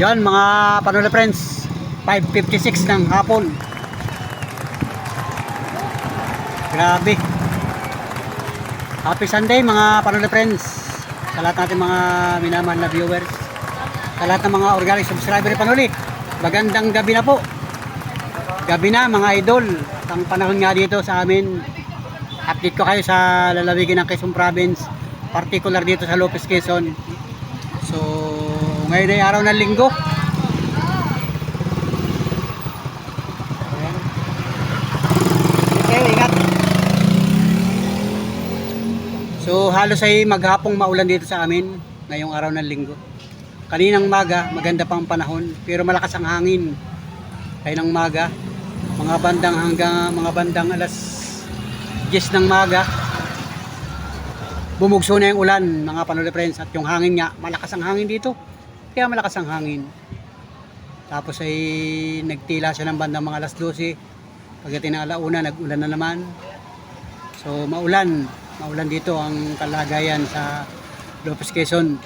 Yan mga Panola friends, 5:56 ng hapon. Grabe. Happy Sunday mga Panola friends. Sa lahat natin mga minamahal na viewers. Sa lahat ng mga organic subscriber ni Panoli. Magandang gabi na po. Gabi na mga idol. Ang panahon nga dito sa amin. Update ko kayo sa lalawigan ng Quezon Province. Particular dito sa Lopez, Quezon. So, ngayon ay araw ng linggo. Okay, ingat. So, halos ay maghapong maulan dito sa amin ngayong araw ng linggo. Kaninang maga, maganda pang panahon, pero malakas ang hangin. Kaninang maga, mga bandang alas 10 ng maga, bumugso na yung ulan mga Panola friends, at yung hangin nga, malakas ang hangin dito. Kaya malakas ang hangin. Tapos ay nagtila siya ng bandang mga alas 12. Pagdating ng alauna, nag-ulan na naman. So maulan dito ang kalagayan sa Lopez, Quezon.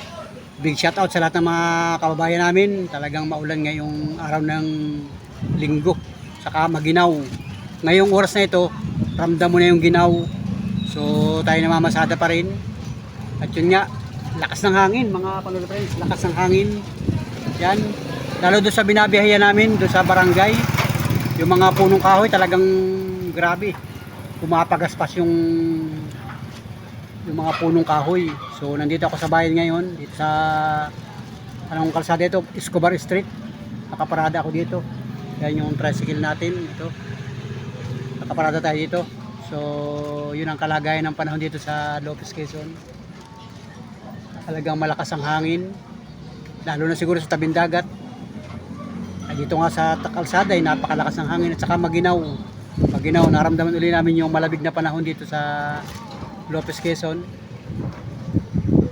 Big shout out sa lahat ng mga kababayan namin. Talagang maulan ngayong araw ng linggo. Saka maginaw. Ngayong oras na ito, ramdam mo na yung ginaw. So tayo namamasada pa rin. At yun nga, lakas ng hangin mga Panola friends. Lakas ng hangin. Yan. Lalo doon sa binabiyahan namin, doon sa barangay. Yung mga punong kahoy talagang grabe. Pumapagaspas yung mga punong kahoy. So nandito ako sa bayan ngayon, dito sa anong kalsada ito, Escobar Street. Nakaparada ako dito. Yan yung tricycle natin ito. Nakaparada tayo dito. So yun ang kalagayan ng panahon dito sa Lopez, Quezon. Talagang malakas ang hangin. Lalo na siguro sa tabing dagat. Ay dito nga sa kalsada ay napakalakas ng hangin at saka maginaw. Maginaw, naramdaman ulit namin yung malabig na panahon dito sa Lopez, Quezon.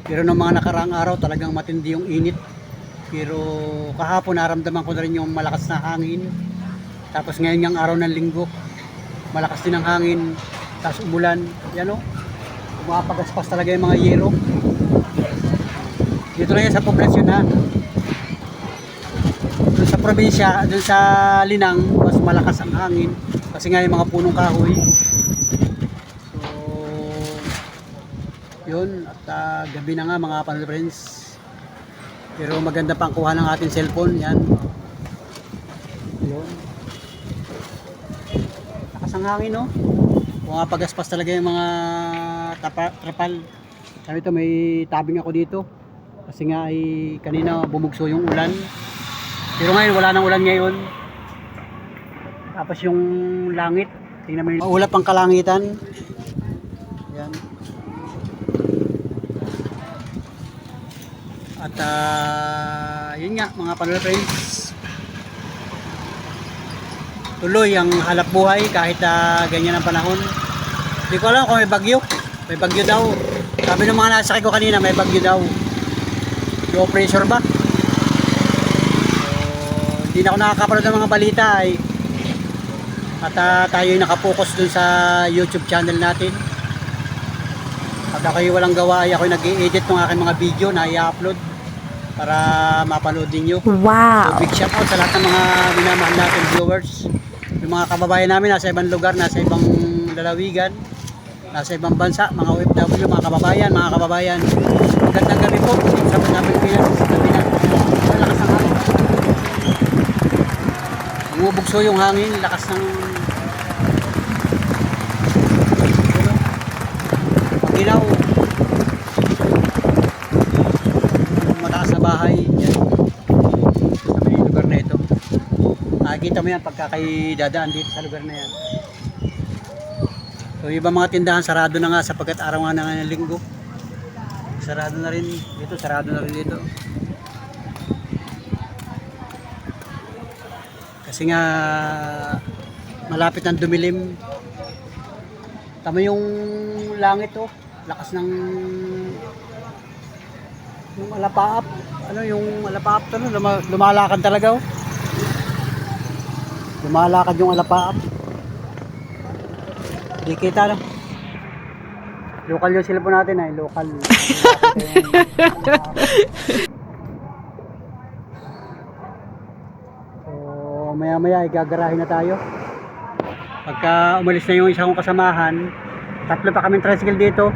Pero noong mga nakaraang araw talagang matindi yung init. Pero kahapon naramdaman ko na rin yung malakas na hangin. Tapos ngayon yung araw ng linggo, malakas din ang hangin. Tapos umulan. Yan o, umapagaspas talaga yung mga yero. Dito na yan sa poblasyon ha. Doon sa probinsya, doon sa Linang, mas malakas ang hangin. Kasi nga yung mga punong kahoy. Yun, at gabi na nga mga Panola friends. Pero maganda pang kuha ng ating cellphone. Yan. Yun. Lakas ang hangin no. Pumapagaspas talaga yung mga trapal. Sabi ito, may tabing ako dito. Kasi nga ay kanina bumugso yung ulan. Pero ngayon wala nang ulan ngayon. Tapos yung langit, tingnan mo yung maulap ang kalangitan. Yan. At yun nga mga Panola friends, tuloy ang halap buhay kahit ganyan ang panahon. Hindi ko alam kung may bagyo. May bagyo daw. Sabi ng mga nasakay ko kanina, may bagyo daw. Low pressure ba? So, hindi na ako nakakapanood ng mga balita ay. At tayo ay nakapokus dun sa YouTube channel natin. Pag ako'y walang gawa ay ako'y nag-i-edit ng aking mga video na i-upload para mapanood ninyo. Wow! So big shout out sa lahat ng mga minamahal natin viewers. Yung mga kababayan namin nasa ibang lugar, nasa ibang lalawigan, nasa ibang bansa, mga OFW, mga kababayan. Magandang gabi po sa Pilipinas. Gabi na. Malakas ang hangin. Bumubugso yung hangin, lakas ng pagkilaw. Mataas na bahay. Yan. Sa may lugar na ito. Nakikita mo yan pagka kayo dadaan dito sa lugar na yan. So ibang mga tindahan sarado na nga sapagkat araw nga na ng linggo. Sarado na rin dito, sarado na rin dito. Kasi nga malapit ng dumilim. Tama yung langit oh, lakas ng yung alapaap. Ano yung alapaap to, lumalakad talaga oh. Lumalakad yung alapaap. Di kita no. Local yung cellphone natin ay local. maya maya igagarahin na tayo. Pagka umalis na yung isang kong kasamahan, tatlo pa kaming tricycle dito.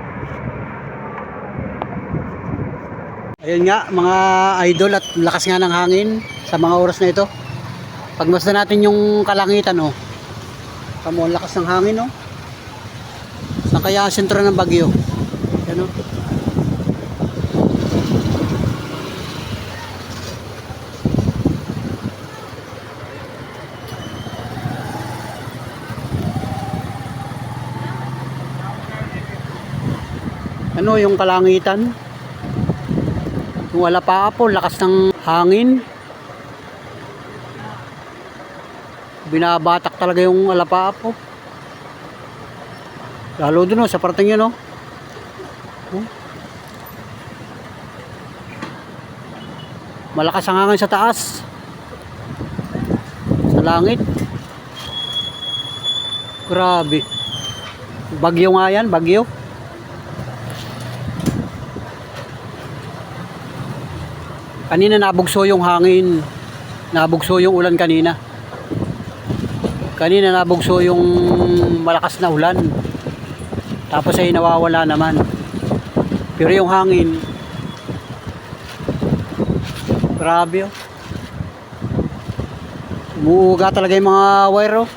Ayun nga mga idol, at lakas nga ng hangin sa mga oras na ito. Pagmasdan natin yung kalangitan, oh. Tamo, lakas ng hangin, oh. Saan kaya ang sentro ng bagyo? Yan, oh. Ano yung kalangitan? Yung wala pa po, lakas ng hangin. Binabatak talaga yung alapapo. Lalo dun, oh, sa parting yun, oh. Malakas ang hangin sa taas, sa langit. Grabe. Bagyo nga yan, bagyo. Kanina nabugso yung hangin, nabugso yung ulan kanina. Kanina nabugso yung malakas na ulan. Tapos ay nawawala naman. Pero yung hangin, grabe, oh. Umuuga talaga yung mga wire, oh.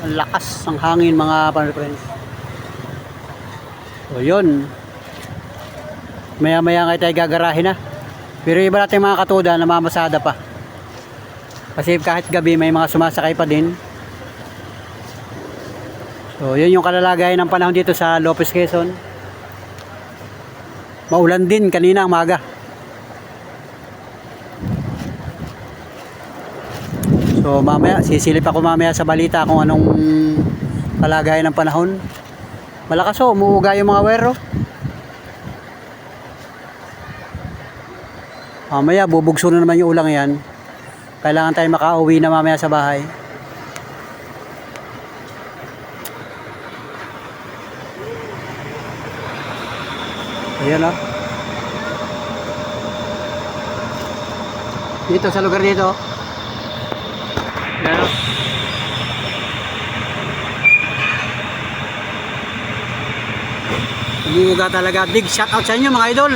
Ang lakas ng hangin mga friends. So yun, maya maya nga tayo gagarahin na. Pero iba natin mga katuda namamasada pa, kasi kahit gabi may mga sumasakay pa din. So yun yung kalalagayan ng panahon dito sa Lopez, Quezon. Maulan din kanina umaga. So mamaya sisilip ako mamaya sa balita kung anong kalagayan ng panahon. Malakas, oh, umuuga yung mga wero. Mamaya bubugso na naman yung ulang yan. Kailangan tayo makauwi na mamaya sa bahay. Ayan, oh. Dito sa lugar dito. Ayan, oh. Umuuga talaga. Big shout out sa inyo mga idol.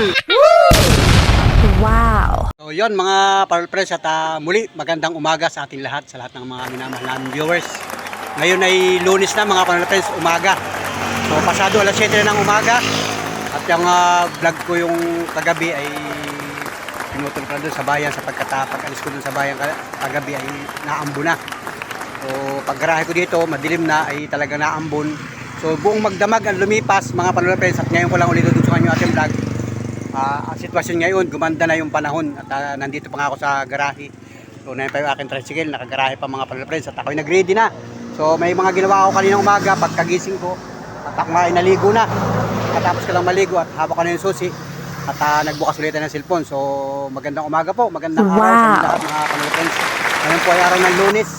Wow! So yun mga friends, at muli magandang umaga sa ating lahat, sa lahat ng mga minamahal naming viewers. Ngayon ay Lunes na mga friends, umaga. So pasado alas 7 na ng umaga. At yung vlog ko yung kagabi ay pinutol ko na doon sa bayan, sapagkat pag-alis ko doon sa bayan kagabi ay naambo na. So paggarahe ko dito, madilim na, ay talaga naambon. So buong magdamag ang lumipas mga friends, at ngayon ko lang ulit tutulungan yung ating vlog. Ang sitwasyon ngayon, gumanda na yung panahon, at nandito pa nga ako sa garahe. So na pa yung aking tricycle, nakagarahe pa mga friends, at ako'y nag-ready na. So may mga ginawa ako kanina umaga pagkagising ko, at ako nga ay naligo na. Katapos ko lang maligo at hawak ko na yung susi, at nagbukas ulit ng cellphone. So magandang umaga po, magandang araw sa lahat mga friends. Ngayon po ay araw ng Lunes,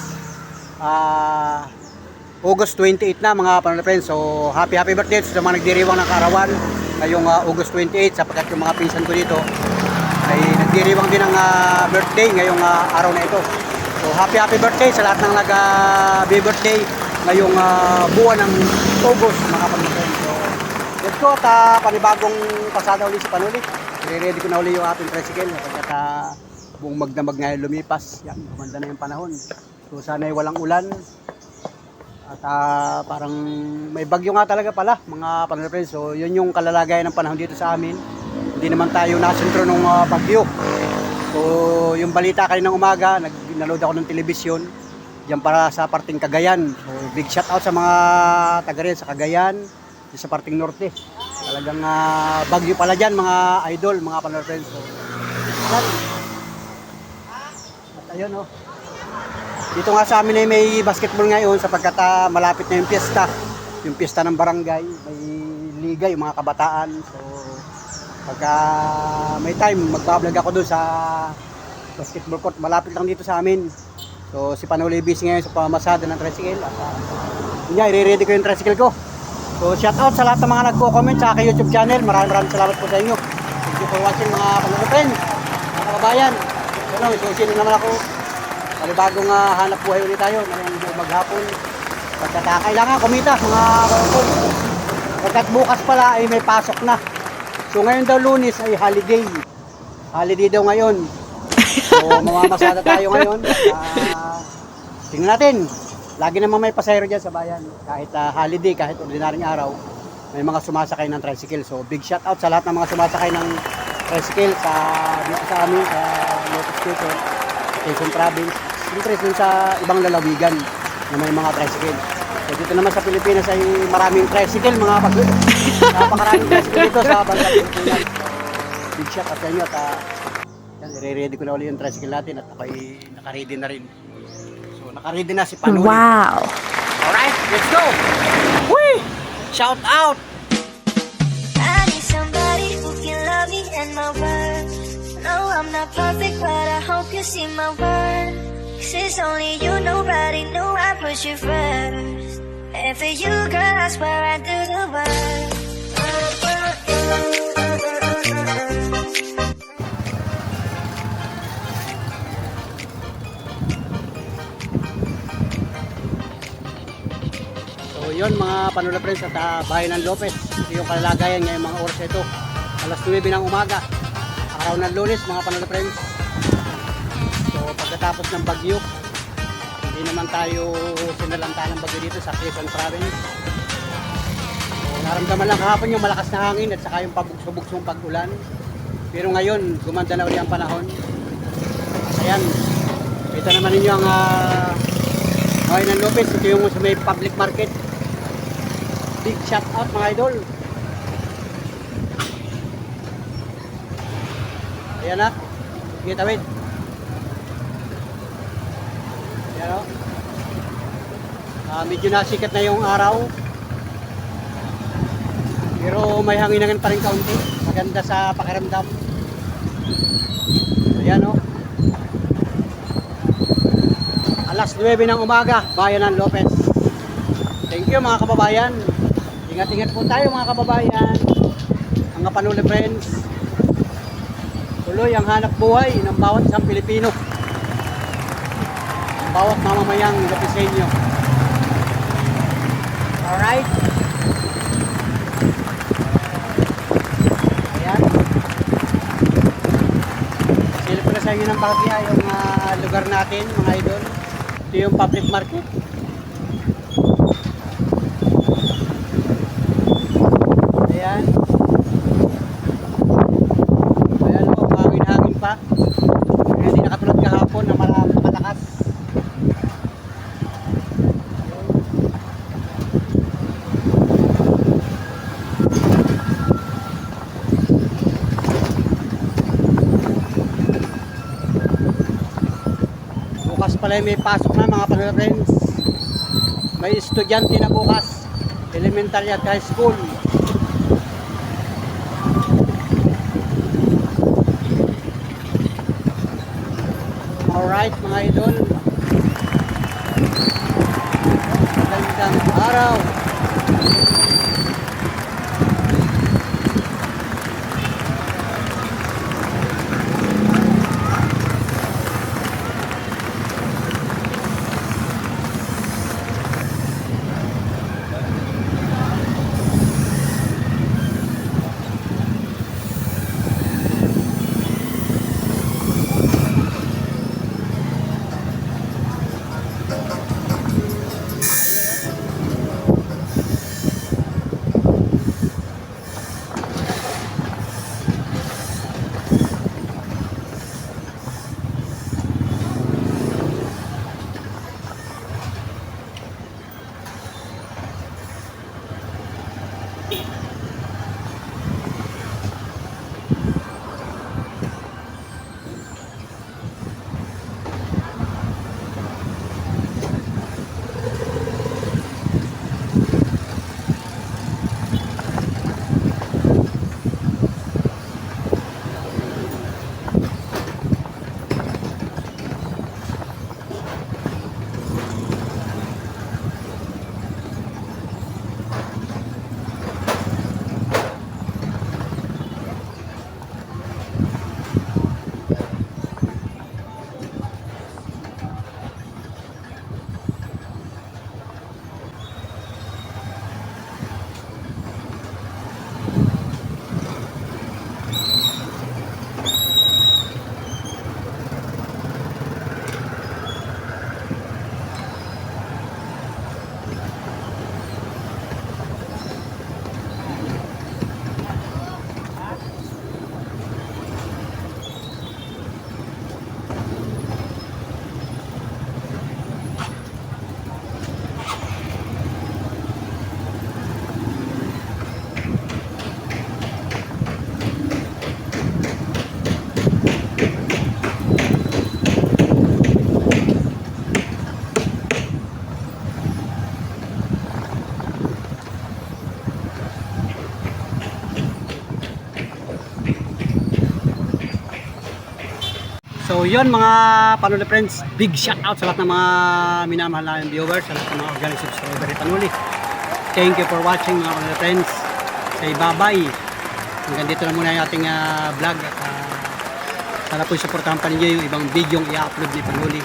August 28 na mga friends. So happy birthday sa mga nagdiriwang ng kaarawan ngayong August 28, sapagkat yung mga pinsan ko dito ay nagdiriwang din ng birthday ngayong araw na ito. So happy birthday sa lahat ng nag-birthday ngayong buwan ng August mga friends. So let's go, at panibagong pasada uli si Panuli. I-ready ko na uli yung ating tricycle, sapagkat buong magdamag ngayon lumipas. Yan, gumanda na yung panahon. So sana ay walang ulan. At parang may bagyo nga talaga pala mga friends. So yun yung kalalagayan ng panahon dito sa amin. Hindi naman tayo nasentro ng bagyo. So yung balita kaninang umaga, nanood ako ng telebisyon diyan para sa parting Cagayan. So big shout out sa mga taga riyan sa Cagayan, sa parting norte. Talagang bagyo pala diyan mga idol, mga friends. So at ayun, oh. Dito nga sa amin ay may basketball ngayon, sapagkat malapit na yung piyesta ng barangay, may liga yung mga kabataan. So pagka may time, magbablog ako doon sa basketball court, malapit lang dito sa amin. So si Panuli busy ngayon sa pamamasada ng tricycle, at i-ready ko yung tricycle ko. So shout out sa lahat ng mga nagko-comment sa aking YouTube channel. Maraming salamat po sa inyo. Thank you for watching mga Panalo Friends, mga kababayan. So sino naman ako. Panibagong hanap buhay ulit tayo ngayong maghapon. Pagkata kailangan kumita mga kapatid. Pagkat bukas pala ay may pasok na. So ngayon daw Lunes ay holiday. Holiday daw ngayon. So mamamasada tayo ngayon. Tingnan natin. Lagi naman may pasahero dyan sa bayan. Kahit holiday, kahit ordinaryong araw, may mga sumasakay ng tricycle. So big shout out sa lahat ng mga sumasakay ng tricycle dito sa amin, sa Lotus Station, Quezon Province. Siyempre dun sa ibang lalawigan na may mga tricycle. So dito naman sa Pilipinas ay maraming tricycle, napakaraming tricycle dito sa bansa Pilipinas. Big shout out sa inyo at i-ready ko na ulit yung tricycle natin at ako'y naka-ready na rin. So naka-ready na si Panuli. Wow! Alright, let's go! Whee! Shout out! I need somebody who can love me and my words. No, I'm not perfect, but I hope you see my worth. 'Cause it's only you, nobody knew I put you first. And for you, girl, I swear I do the work. So yun mga Panula Friends at bahay ng Lopez. Ito yung kalagayan ngayong mga oras ito. Alas 9 ng umaga. Araw ng Lunes mga Panula Friends. So pagkatapos ng bagyo, hindi naman tayo sinalanta ng bagyo dito sa Quezon Province. So naramdaman lang kahapon yung malakas na hangin at saka yung pabugso-bugsong pag-ulan. Pero ngayon, gumanda na ulit ang panahon. Ayan, kita naman ninyo ang bahay ng Lopez. Ito yung sa may public market. Big shout out mga idol. Ayan na. Sige, tawid. Ayan o. Medyo nasikat na yung araw. Pero may hanginan pa rin kaunti. Maganda sa pakiramdam. Ayan o. Alas 9 ng umaga, bayan ng Lopez. Thank you mga kababayan. Ingat-ingat po tayo mga kababayan. Mga Panula Friends. Tuloy ang hanap buhay ng bawat isang Pilipino. Ang bawat mamamayang Lopezenyo. Alright. Ayan. Silip ko na sa inyo ng bagya yung lugar natin mga idol. Ito yung public market. Ayan. Ayan o, hangin-hangin pa. Kaya hindi nakatulad kahapon na malakas. Bukas pala may pasok na mga Panula Friends. May estudyante na bukas. Elementary at high school. Alright mga idol. Magandang araw. So yun mga Panuli friends, big shout out sa lahat ng mga minamahal namin viewers, sa lahat ng mga organic subscriber ni Panuli. Thank you for watching mga Panuli friends. Say bye-bye. Hanggang dito na muna yung ating vlog. At sana po supportahan pa ninyo yung ibang video yung i-upload ni Panuli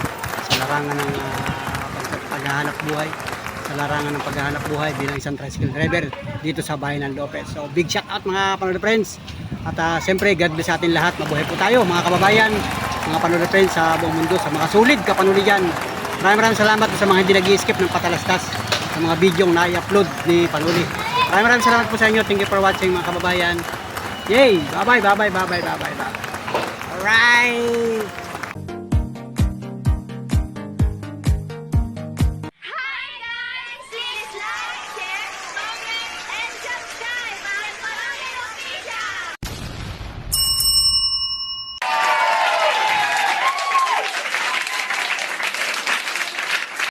sa larangan ng paghahanap buhay. Sa larangan ng paghahanap buhay bilang isang tricycle driver dito sa bayan ng Lopez. So big shout out mga Panuli friends. At siyempre God bless sa atin lahat. Mabuhay po tayo mga kababayan, mga Panuli friends sa buong mundo, sa mga solid kapanuli dyan. Maraming salamat sa mga hindi nag-i-skip ng patalastas sa mga video na i-upload ni Panuli. Maraming salamat po sa inyo. Thank you for watching mga kababayan. Yay! Bye-bye, bye-bye, bye-bye, bye-bye. Alright!